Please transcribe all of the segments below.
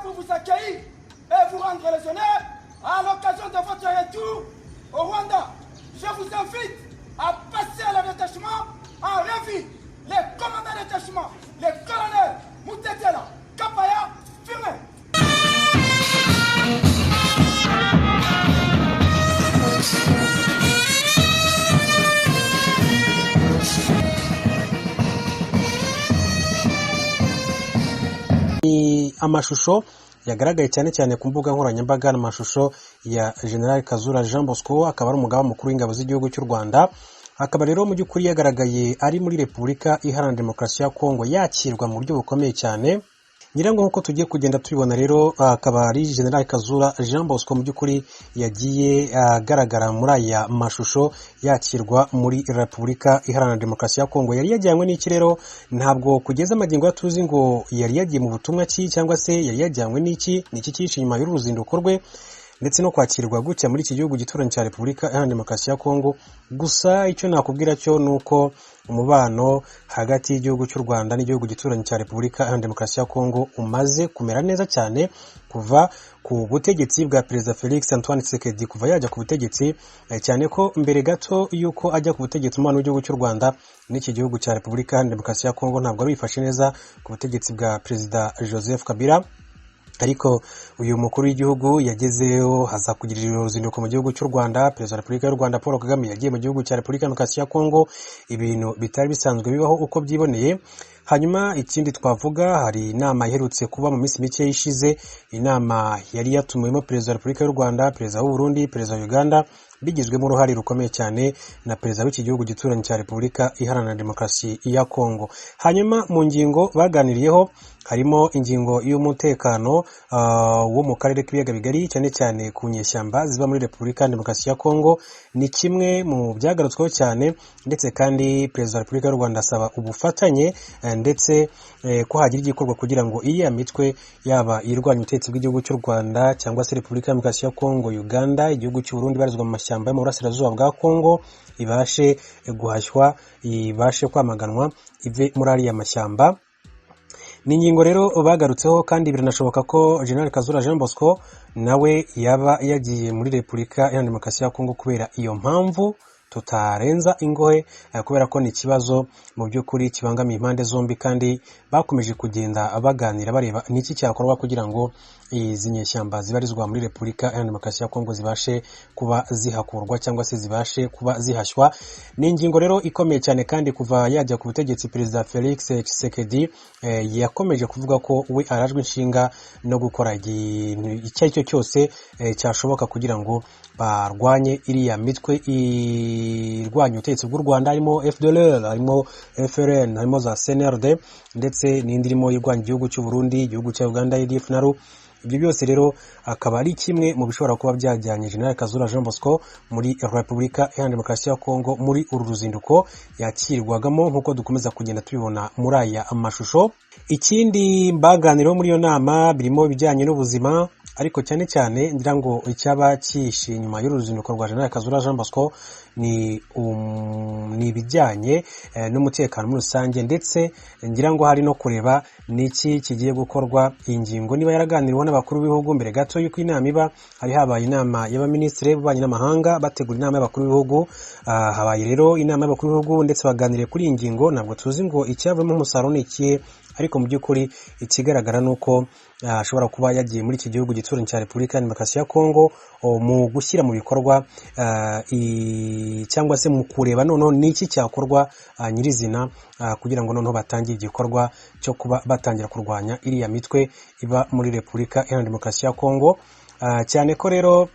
pour vous accueillir et vous rendre les honneurs à l'occasion de votre retour au Rwanda. Je vous invite à passer à le détachement en revue. Les commandants de détachement, les colonels Moutetela, Kapaya, Firme. Amashusho yagaragaye cyane ku mbuga nkoranyambaga n'amashusho ya General KAZURA Jean Bosco, akaba ari umugaba mukuru w'ingabo z'igihugu cy'u Rwanda. Akaba rero mu by'ukuri yagaragaye ari muri Repubulika Iharanira Demokarasi ya Kongo yakirwa mu buryo bukomeye cyane. Nyirango nkuko tugiye kugenda tubibona rero, akaba ari General KAZURA Jean Bosco mu by'ukuri yagiye agaragara muri aya mashusho yakirwa muri Repubulika Iharanira Demokarasi ya Kongo. Yari yajyanywe n'iki rero? Ntabwo kugeza amagingo yatuzi ngo yari yagiye mu butumwa ki cyangwa se yari yajyanywe n'iki, niki cyinshi nyuma y'uruzinduko rwe ndetse no kwakirwa gutya muri iki gihugu gituranye cya Repubulika Iharanira Demokarasi ya Kongo. Gusa icyo nakubwira cyo nuko umubano hagati y'igihugu cy'u Rwanda n'igihugu gituranye cya Repubulika Iharanira Demokarasi ya Kongo umaze kumera neza cyane kuva ku butegetsi bwa Perezida Felix Antoine Tshisekedi, kuva yajya ku butegetsi, cyane ko mbere gato yuko ajya ku butegetsi umubano w'igihugu cy'u Rwanda n'iki gihugu cya Repubulika Iharanira Demokarasi ya Kongo ntabwo ari wifashe neza ku butegetsi bwa Perezida Joseph Kabila. Ariko uyu mukuru w'igihugu yagezeho haza kugirira uruzinduko mu gihugu cy'u Rwanda. Perezida wa Repubulika y'u Rwanda Paul Kagame yagiye mu gihugu cya Repubulika Demokarasi ya Kongo, ibintu bitari bisanzwe bibaho uko byiboneye. Hanyuma ikindi twavuga, hari inama iherutse kuba mu minsi mike ishize, inama yari yatumiwemo Perezida wa Repubulika y'u Rwanda, Perezida w'u Burundi, Perezida wa Uganda, bigizwemo uruhare rukomeye cyane na Perezida w'iki gihugu gituranye cya Repubulika Iharanira Demokarasi ya Kongo. Hanyuma mu ngingo baganiriyeho harimo ingingo y'umutekano wo mu karere k'ibiyaga bigari, cyane cyane ku nyeshyamba ziba muri Repubulika Demokarasi ya Kongo. Ni kimwe mu byagarutsweho cyane, ndetse kandi Perezida wa Repubulika y'u Rwanda asaba ubufatanye ndetse ko hagira igikorwa kugira ngo iriya mitwe yaba irwanya ubutegetsi bw'igihugu cy'u Rwanda cyangwa se Repubulika Demokarasi ya Kongo, Uganda, igihugu cy'u Burundi barizwa mu mashyamba yo mu burasirazuba bwa Kongo, ibashe guhashywa, ibashe kwamaganwa, ive muri ariya mashyamba. Ni ingingo rero bagarutseho, kandi biranashoboka ko General KAZURA Jean Bosco nawe yaba yagiye muri Repubulika Iharanira Demokarasi ya Kongo kubera iyo mpamvu tutarenza ingohe, kubera ko ni ikibazo mu by'ukuri kibangamiye impande zombi, kandi bakomeje kugenda baganira bareba niki cyakorwa kugira ngo izi nyeshyamba zibarizwa muri Repubulika Iharanira Demokarasi ya Kongo zibashe kuba zihakurwa cyangwa se zibashe kuba zihashywa. Ni ingingo rero ikomeye cyane, kandi kuva yajya ku butegetsi Perezida Felix Tshisekedi yakomeje kuvuga ko we arajwe inshinga no gukora icyo ari cyo cyose cyashoboka kugira ngo barwanye iriya mitwe irwanya ubutegetsi bw'u Rwanda, harimo FDLR, harimo FRN, harimo za CNRD, ndetse n'indi irimo irwanya igihugu cy'u Burundi, igihugu cya Uganda, EDF na RU. Ibyo byose rero akaba ari kimwe mu bishobora kuba byajyanye General KAZURA Jean Bosco muri Repubulika Iharanira Demokarasi ya Kongo muri uru ruzinduko yakirwagamo, nk'uko dukomeza kugenda tubibona muri aya amashusho. Ikindi baganiraho muri iyo nama birimo ibijyanye n'ubuzima, ariko cyane cyane ngira ngo icyaba cyishe nyuma y'uruzinduko rwa General KAZURA Jean Bosco ni ibijyanye n'umutekano muri rusange, ndetse ngira ngo hari no kureba niki kigiye gukorwa. Ingingo niba yaraganiriweho n'abakuru b'ibihugu mbere gato yuko inama iba, hari habaye inama y'abaminisitiri b'ububanyi n'amahanga bategura inama y'abakuru b'ibihugu. Habaye rero inama y'abakuru b'ibihugu ndetse baganiriye kuri iyi ngingo. Ntabwo tuzi ngo icyavamo umusaruro ni ikihe, ariko mu by'ukuri ikigaragara nuko ashobora kuba yagiye muri iki gihugu gituranye cya Repubulika Demokarasi ya Kongo mu gushyira mu bikorwa cyangwa se mu kureba noneho niki cyakorwa nyirizina kugira ngo noneho batangire igikorwa cyo kuba batangira kurwanya iriya mitwe iba muri Repubulika Iharanira Demokarasi ya Kongo. Cyane ko rero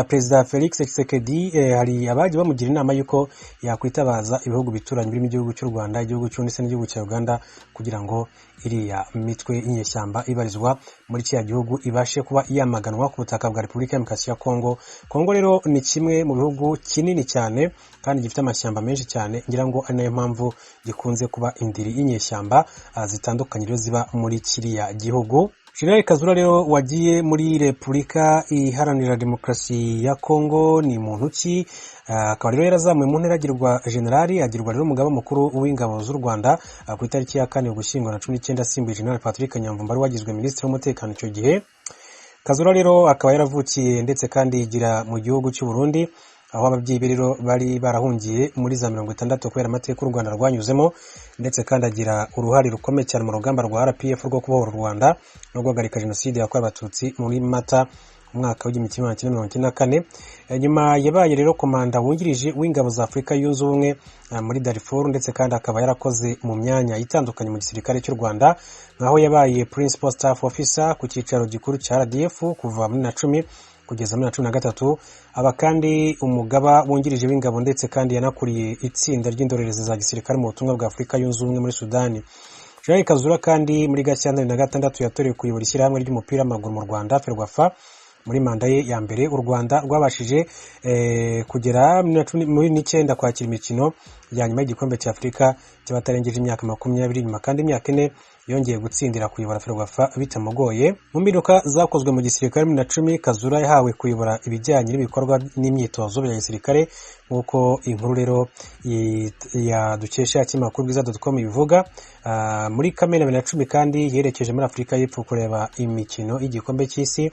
Perezida Felix Tshisekedi hari abagiye bamugira inama yuko yakwitabaza ibihugu bituranye birimo igihugu cy'u Rwanda, igihugu cy'u ndetse n'igihugu cya Uganda, kugira ngo iriya mitwe y'inyeshyamba ibarizwa muri kiriya gihugu ibashe kuba yamaganwa ku butaka bwa Repubulika Demokarasi ya Kongo. Kongo rero ni kimwe mu bihugu kinini cyane kandi gifite amashyamba menshi cyane, ngira ngo ari nayo mpamvu gikunze kuba indiri y'inyeshyamba zitandukanye rero ziba muri kiriya gihugu. General KAZURA rero wagiye muri Repubulika Iharanira Demokarasi ya Kongo ni muntu ki? Akaba rero yarazamuwe mu ntera agirwa generali, agirwa rero umugaba mukuru w'ingabo z'u Rwanda ku itariki ya 4 Ugushyingo na 19 asimbuye General Patrick Nyamvumba wari wagizwe minisitiri w'umutekano icyo gihe. KAZURA rero akaba yaravukiye ndetse kandi yigira mu gihugu cy'u Burundi, aho ababyeyi be rero bari barahungiye muri za 60 kubera amateka u Rwanda rwanyuzemo, ndetse kandi agira uruhare rukomeye cyane mu rugamba rwa RPF rwo kubohora u Rwanda no guhagarika jenoside yakorewe abatutsi muri Mata umwaka w'1994. Nyuma yabaye rero komanda wungirije w'ingabo za Afurika yunze ubumwe muri Darfur, ndetse kandi akaba yarakoze mu myanya itandukanye mu gisirikare cy'u Rwanda, nkaho yabaye Principal Staff Officer ku cyicaro gikuru cya RDF kuva muri 10 kugeza muri 13, aba kandi umugaba wungirije w'ingabo, ndetse kandi yanakuriye itsinda ry'indorerezi za gisirikare mu butumwa bwa Afurika yunze ubumwe muri Sudani. General KAZURA kandi muri Gashyantare 2006 yatorewe kuyobora ishyirahamwe ry'umupira w'amaguru mu Rwanda Ferwafa. Muri manda ye ya mbere u Rwanda rwabashije kugera muri 9 kwakira imikino ya nyuma y'igikombe cya Afurika cy'abatarengeje imyaka 20, nyuma kandi imyaka 4 yongeye gutsindira kuyobora Ferwafa bitamugoye. Mu mbinduka zakozwe mu gisirikare muri 10, KAZURA yahawe kuyobora ibijyanye n'ibikorwa n'imyitozo bya gisirikare, nk'uko inkuru rero yadukesha ikinyamakuru bwiza.com bivuga. Muri Kamena 2010 kandi yerekeje muri Afurika y'Epfo kureba imikino y'igikombe cy'isi.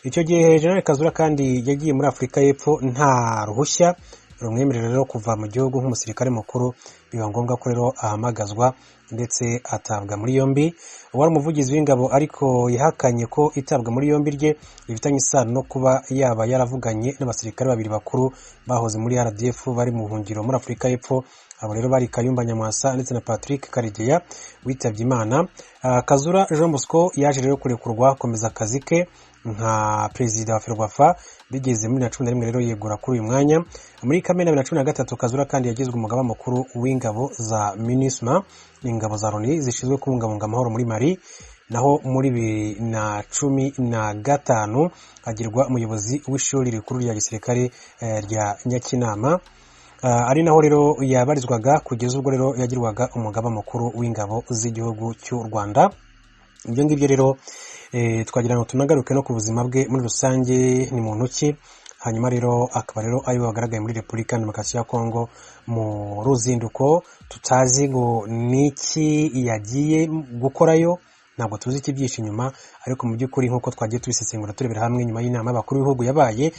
Icyo gihe General KAZURA kandi yagiye muri Afurika y'Epfo nta ruhushya rumwemerera rero kuva mu gihugu nk'umusirikare mukuru, biba ngombwa ko rero ahamagazwa ndetse atabwa muri yombi. Uwari umuvugizi w'ingabo ariko yahakanye ko itabwa muri yombi rye rifitanye isano no kuba yaba yaravuganye n'abasirikare babiri bakuru bahoze muri RDF bari mu buhungiro muri Afurika y'Epfo. Abo rero bari Kayumba Nyamwasa ndetse na Patrick Karegeya witabye Imana. KAZURA Jean Bosco yaje rero kurekurwa komeza akazi ke nka perezida wa Ferwafa bigeze muri 11 rero yegura kuri uyu mwanya. Muri Kamena 2013 KAZURA kandi yagizwe umugaba mukuru w'ingabo za MINUSMA, ingabo za Loni zishinzwe kubungabunga amahoro muri Mali. Naho muri 2015 agirwa umuyobozi w'ishuri rikuru rya gisirikare rya Nyakinama, ari naho rero yabarizwaga kugeza ubwo rero yagirwaga umugaba mukuru w'ingabo z'igihugu cy'u Rwanda. Ibyo ngibyo rero twagira ngo tunagaruke no ku buzima bwe muri rusange, ni muntu ki. Hanyuma rero akaba rero ayo bagaragaye muri Repubulika Demokarasi ya Kongo mu ruzinduko, tutazi ngo niki yagiye gukorayo, ntabwo tuzi ikibyishe inyuma, ariko mu by'ukuri nk'uko twagiye tubisesengura turebera hamwe nyuma y'inama y'abakuru b'ibihugu yabaye